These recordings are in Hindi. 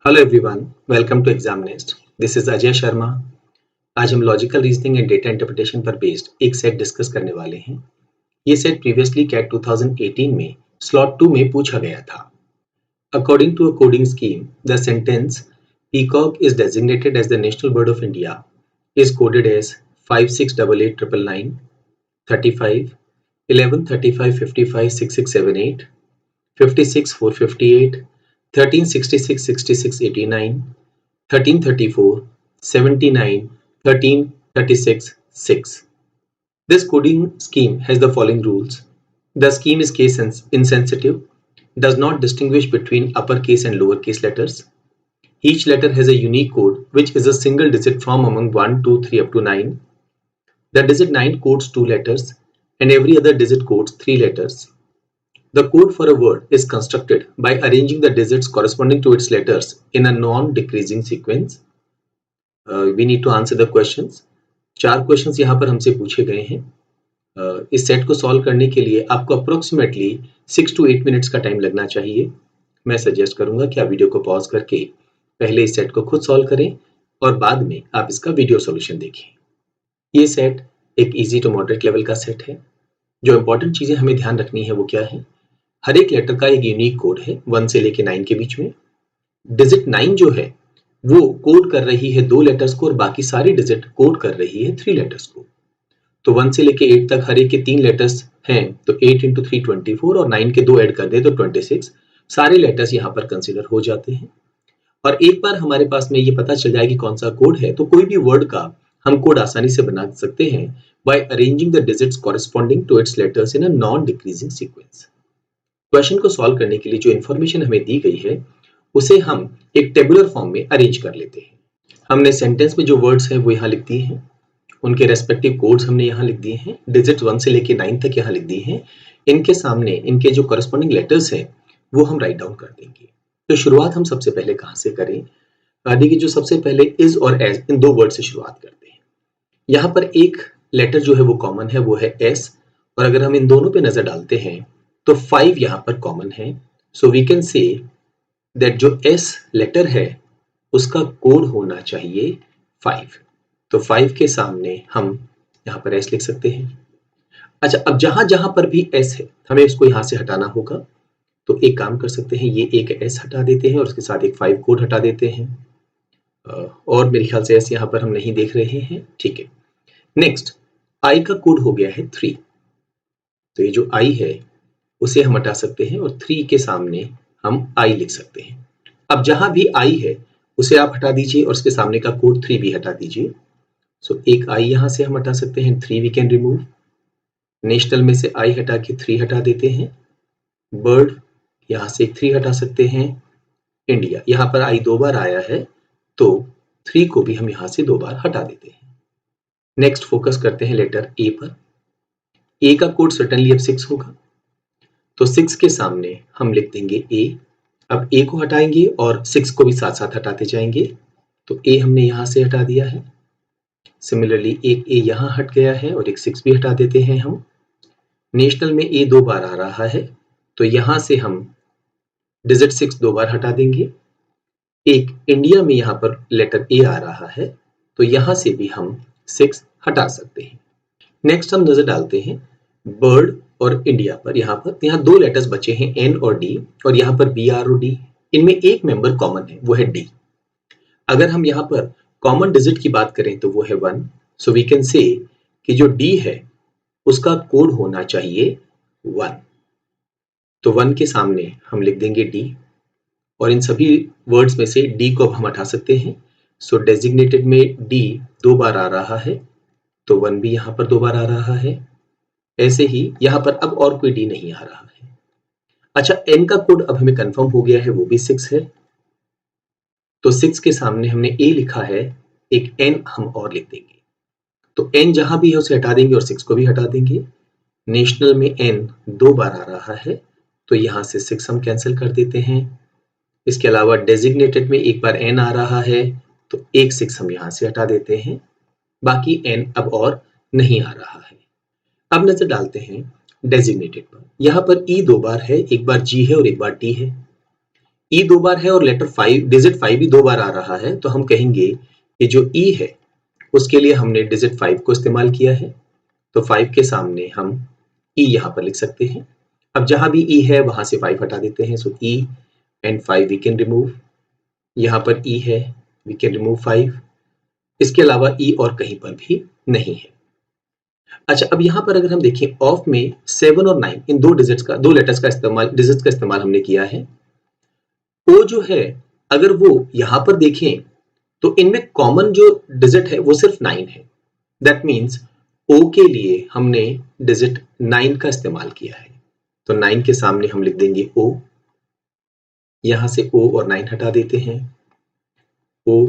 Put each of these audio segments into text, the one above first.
Hello everyone, welcome to exam nest. This is Ajay Sharma. आज हम logical reasoning and data interpretation पर बेस्ड एक सेट डिस्कस करने वाले हैं। ये सेट प्रीवियसली कैट 2018 में स्लॉट 2 में पूछा गया था। According to a coding scheme, the sentence peacock is designated as the national bird of India is coded as 568899, 35, 11, 35, 55, 6678, 56, 458, 13, 66, 66, 89, 1334, 79, 13, 36, 6. This coding scheme has the following rules. The scheme is case insensitive, does not distinguish between uppercase and lowercase letters. Each letter has a unique code which is a single digit from among 1, 2, 3 up to 9. The digit 9 codes 2 letters and every other digit codes 3 letters. The code for a word is constructed by arranging the digits corresponding to its letters in a non-decreasing sequence. We need to answer the questions. 4 questions यहाँ पर हमसे पूछे गए हैं। इस सेट को सॉल्व करने के लिए आपको अप्रोक्सीमेटली 6 to 8 मिनट्स का टाइम लगना चाहिए। मैं सजेस्ट करूंगा कि आप वीडियो को पॉज करके पहले इस सेट को खुद सॉल्व करें और बाद में आप इसका वीडियो सॉल्यूशन देखें। ये सेट एक इजी टू मॉडरेट लेवल का सेट है। जो इंपॉर्टेंट चीजें हमें ध्यान रखनी है वो क्या है? हर एक लेटर का एक यूनिक कोड है 1 से लेके 9 के बीच में। डिजिट 9 जो है वो कोड कर रही है 2 लेटर्स को और बाकी सारी डिजिट कोड कर रही है 3 लेटर्स को। तो 1 से लेके 8 तक हर एक के 3 लेटर्स हैं, तो 8 into 3 24 और 9 के 2 ऐड कर दे तो 26। सारे लेटर्स यहाँ पर कंसिडर हो जाते हैं और एक बार हमारे पास में ये पता चल जाए कि कौन सा कोड है तो कोई भी वर्ड का हम कोड आसानी से बना सकते हैं by arranging the digits corresponding to its letters in a non decreasing sequence. Question को सॉल्व करने के लिए जो इन्फॉर्मेशन हमें दी गई है उसे हम एक टेबुलर फॉर्म में अरेंज कर लेते हैं। हमने सेंटेंस में जो वर्ड्स हैं वो यहाँ लिख दिए हैं, उनके रेस्पेक्टिव कोड्स हमने यहाँ लिख दिए हैं, डिजिट 1 से लेके 9 तक यहाँ लिख दिए हैं। इनके सामने इनके जो कॉरेस्पॉन्डिंग लेटर्स हैं वो हम राइट डाउन कर देंगे। तो शुरुआत हम सबसे पहले कहाँ से करें? देखिए, जो सबसे पहले इज और एज इन 2 वर्ड से शुरुआत करते हैं। यहाँ पर एक लेटर जो है वो कॉमन है, वो है एस, और अगर हम इन दोनों पे नजर डालते हैं तो 5 यहाँ पर कॉमन है। So we can say that जो एस लेटर है उसका कोड होना चाहिए 5। तो 5 के सामने हम यहाँ पर एस लिख सकते हैं। अच्छा, अब जहां जहां पर भी एस है हमें इसको यहाँ से हटाना होगा। तो एक काम कर सकते हैं, ये एक एस हटा देते हैं और उसके साथ एक 5 कोड हटा देते हैं। और मेरे ख्याल से एस यहाँ पर हम नहीं देख रहे हैं, ठीक है। नेक्स्ट, आई का कोड हो गया है 3। तो ये जो आई है उसे हम हटा सकते हैं और 3 के सामने हम आई लिख सकते हैं। अब जहां भी आई है उसे आप हटा दीजिए और उसके सामने का कोड 3 भी हटा दीजिए। सो एक आई यहां से हम हटा सकते हैं, 3 वी कैन रिमूव। नेशनल में से आई हटा के 3 हटा देते हैं। बर्ड यहां से 3 हटा सकते हैं। इंडिया, यहां पर आई 2 बार आया है तो 3 को भी हम यहां से 2 बार हटा देते हैं। नेक्स्ट फोकस करते हैं लेटर ए पर। ए का कोड सर्टेनली अब 6 होगा, तो 6 के सामने हम लिख देंगे ए। अब ए को हटाएंगे और 6 को भी साथ साथ हटाते जाएंगे। तो ए हमने यहां से हटा दिया है। सिमिलरली एक ए यहां हट गया है और एक 6 भी हटा देते हैं हम। नेशनल में ए 2 बार आ रहा है तो यहां से हम डिजिट 6 2 बार हटा देंगे। एक इंडिया में यहां पर लेटर ए आ रहा है तो यहां से भी हम 6 हटा सकते हैं। नेक्स्ट हम नजर डालते हैं बर्ड और इंडिया पर। यहाँ 2 लेटर्स बचे हैं, एन और डी, और यहाँ पर बी आर और डी। इनमें एक मेंबर कॉमन है, वो है डी। अगर हम यहाँ पर कॉमन डिजिट की बात करें तो वो है 1। सो वी कैन से कि जो डी है उसका कोड होना चाहिए 1। तो 1 के सामने हम लिख देंगे डी और इन सभी वर्ड्स में से डी को अब हम हटा सकते हैं। सो डेजिग्नेटेड में डी 2 बार आ रहा है तो 1 भी यहाँ पर 2 बार आ रहा है। ऐसे ही यहाँ पर अब और कोई डी नहीं आ रहा है। अच्छा, एन का कोड अब हमें कंफर्म हो गया है, वो भी 6 है। तो 6 के सामने हमने ए लिखा है, एक एन हम और लिख देंगे। तो एन जहां भी है उसे हटा देंगे और 6 को भी हटा देंगे। नेशनल में एन 2 बार आ रहा है तो यहां से 6 हम कैंसिल कर देते हैं। इसके अलावा डेजिग्नेटेड में एक बार एन आ रहा है तो एक 6 हम यहां से हटा देते हैं। बाकी एन अब और नहीं आ रहा है। अब नजर डालते हैं डेजिग्नेटेड पर। यहाँ पर ई 2 बार है, एक बार जी है और एक बार टी है। ई 2 बार है और लेटर 5 डिजिट 5 भी 2 बार आ रहा है, तो हम कहेंगे कि जो ई है उसके लिए हमने डिजिट 5 को इस्तेमाल किया है, तो 5 के सामने हम ई यहाँ पर लिख सकते हैं। अब जहां भी ई है वहां से 5 हटा देते हैं, so E and 5 we can remove. यहाँ पर ई है, वी कैन रिमूव 5। इसके अलावा ई और कहीं पर भी नहीं है। अच्छा, अब यहाँ पर अगर हम देखें ऑफ में 7 और 9 इन दो लेटर्स का इस्तेमाल हमने किया है। ओ जो है अगर वो यहाँ पर देखें तो इनमें कॉमन जो डिजिट है वो सिर्फ 9 है। दैट मीन्स ओ के लिए हमने डिजिट 9 का इस्तेमाल किया है, तो 9 के सामने हम लिख देंगे ओ। यहां से ओ और 9 हटा देते हैं, ओ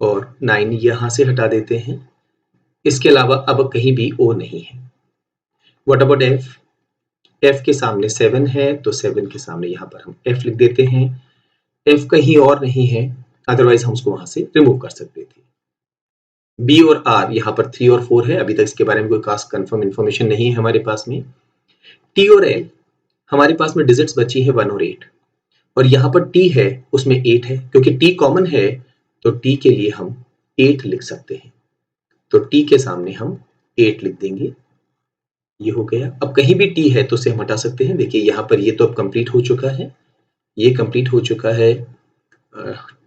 और 9 यहां से हटा देते हैं। इसके अलावा अब कहीं भी ओ नहीं है। What about F? एफ के सामने 7 है, तो 7 के सामने यहां पर हम एफ लिख देते हैं। एफ कहीं और नहीं है, अदरवाइज हम उसको वहां से रिमूव कर सकते थे। बी और आर यहाँ पर 3 और 4 है, अभी तक इसके बारे में कोई खास कंफर्म इंफॉर्मेशन नहीं है हमारे पास में। टी और एल हमारे पास में डिजिट्स बची है 1 और 8, और यहाँ पर टी है उसमें 8 है, क्योंकि टी कॉमन है तो टी के लिए हम 8 लिख सकते हैं, तो टी के सामने हम 8 लिख देंगे। ये हो गया। अब कहीं भी टी है तो उसे हम हटा सकते हैं। देखिए यहाँ पर ये तो अब कंप्लीट हो चुका है, ये कंप्लीट हो चुका है।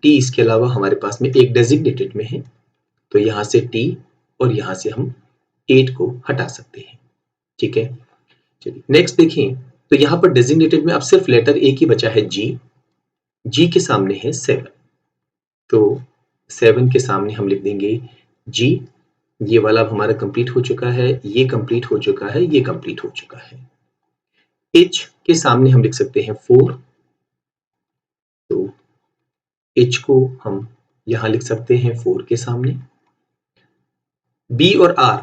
टी इसके अलावा हमारे पास में एक डेजिग्नेटेड में है, तो यहाँ से टी और यहाँ से हम 8 को हटा सकते हैं। ठीक है, चलिए नेक्स्ट देखें। तो यहाँ पर डेजिग्नेटेड में अब सिर्फ लेटर ए की बचा है जी। जी के सामने है 7, तो 7 के सामने हम लिख देंगे जी। ये वाला अब हमारा कंप्लीट हो चुका है, ये कंप्लीट हो चुका है, ये कंप्लीट हो चुका है। एच के सामने हम लिख सकते हैं 4, तो एच को हम यहां लिख सकते हैं 4 के सामने। बी और आर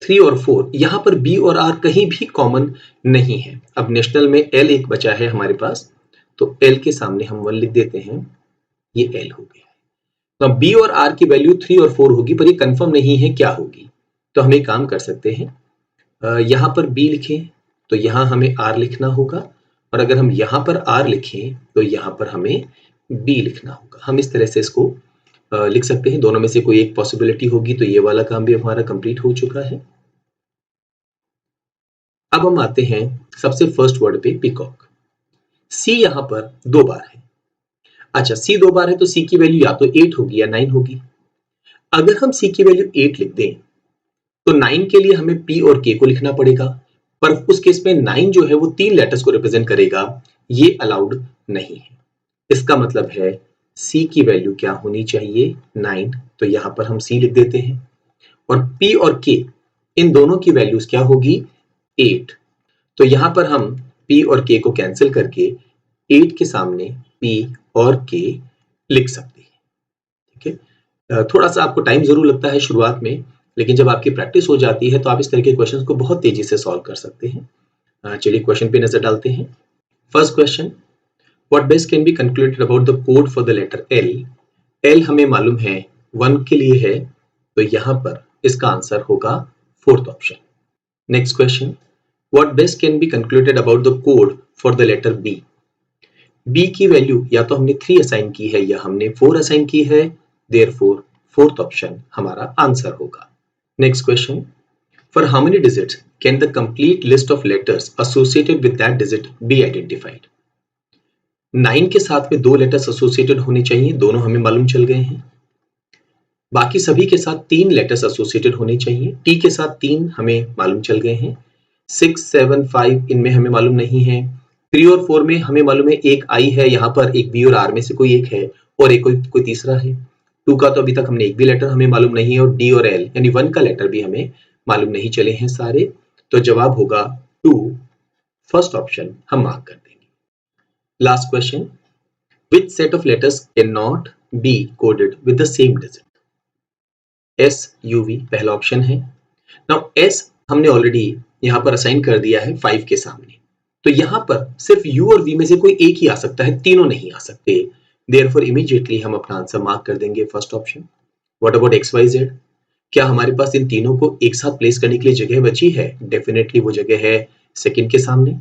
3 और 4, यहां पर बी और आर कहीं भी कॉमन नहीं है। अब नेशनल में एल एक बचा है हमारे पास, तो एल के सामने हम 1 लिख देते हैं, ये एल हो गया। तो बी और आर की वैल्यू 3 और 4 होगी, पर ये कंफर्म नहीं है क्या होगी। तो हम एक काम कर सकते हैं, यहां पर बी लिखें तो यहां हमें आर लिखना होगा, और अगर हम यहां पर आर लिखें तो यहां पर हमें बी लिखना होगा। हम इस तरह से इसको लिख सकते हैं, दोनों में से कोई एक पॉसिबिलिटी होगी। तो ये वाला काम भी हमारा कंप्लीट हो चुका है। अब हम आते हैं सबसे फर्स्ट वर्ड पे, पीकॉक। सी यहां पर 2 बार है। अच्छा, सी 2 बार है तो सी की वैल्यू या तो 8 होगी या 9 होगी। अगर हम सी की वैल्यू 8 लिख दें तो 9 के लिए हमें पी और के को लिखना पड़ेगा, पर उस केस में 9 जो है वो 3 लेटर्स को रिप्रेजेंट करेगा, ये अलाउड नहीं है। इसका मतलब है सी की वैल्यू क्या होनी चाहिए, 9। तो यहां पर हम सी लिख देते हैं, और पी और के इन दोनों की वैल्यूज क्या होगी, 8। तो यहां पर हम पी और के को कैंसिल करके 8 के सामने पी और के लिख सकते हैं। ठीक है, थोड़ा सा आपको टाइम जरूर लगता है शुरुआत में, लेकिन जब आपकी प्रैक्टिस हो जाती है तो आप इस तरह के क्वेश्चंस को बहुत तेजी से सॉल्व कर सकते हैं। चलिए क्वेश्चन पे नजर डालते हैं। First question, what best can be concluded about the code for the letter L. L हमें मालूम है 1 के लिए है, तो यहां पर इसका आंसर होगा fourth option. Next question, what best can be concluded about the code for the letter B. B की वैल्यू या तो हमने 3 असाइन की है या हमने 4 असाइन की है, देयरफॉर फोर्थ ऑप्शन हमारा आंसर होगा। Next question, for how many digits can the complete list of letters associated with that digit be identified? 9 के साथ में 2 लेटर्स एसोसिएटेड होने चाहिए, दोनों हमें मालूम चल गए हैं। बाकी सभी के साथ 3 लेटर्स एसोसिएटेड होने चाहिए। टी के साथ 3 हमें मालूम चल गए हैं। 6, 7, 5 इनमें हमें मालूम नहीं है। 3 और 4 में हमें मालूम है एक आई है, यहाँ पर एक बी और आर में से कोई एक है, और एक कोई तीसरा है। 2 का तो अभी तक हमने एक भी लेटर हमें मालूम नहीं है, और डी और एल यानी 1 का लेटर भी हमें मालूम नहीं चले हैं सारे। तो जवाब होगा 2, फर्स्ट ऑप्शन हम मार्क कर देंगे। Last question, which set of letters cannot be coded with the same digit? S U V पहला ऑप्शन है। नाउ एस हमने ऑलरेडी यहां पर असाइन कर दिया है 5 के सामने, तो यहां पर सिर्फ यू और वी में से कोई एक ही आ सकता है, तीनों नहीं आ सकते। देयरफॉर इमीडिएटली हम अपना आंसर मार्क कर देंगे first option. What about X Y Z, क्या हमारे पास इन तीनों को एक साथ प्लेस करने के लिए जगह बची है? डेफिनेटली वो जगह है सेकंड के सामने।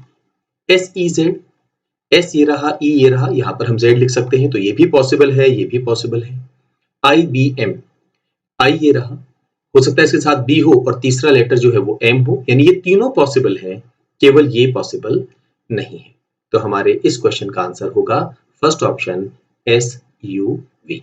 एस ई जेड, एस ये रहा, ई ये रहा, यहां पर हम जेड लिख सकते हैं, तो ये भी पॉसिबल है, ये भी पॉसिबल है। आई बी एम, आई ये रहा, हो सकता है इसके साथ बी हो और तीसरा लेटर जो है वो एम हो, यानी ये तीनों पॉसिबल है, केवल ये पॉसिबल नहीं है। तो हमारे इस क्वेश्चन का आंसर होगा first option S U we.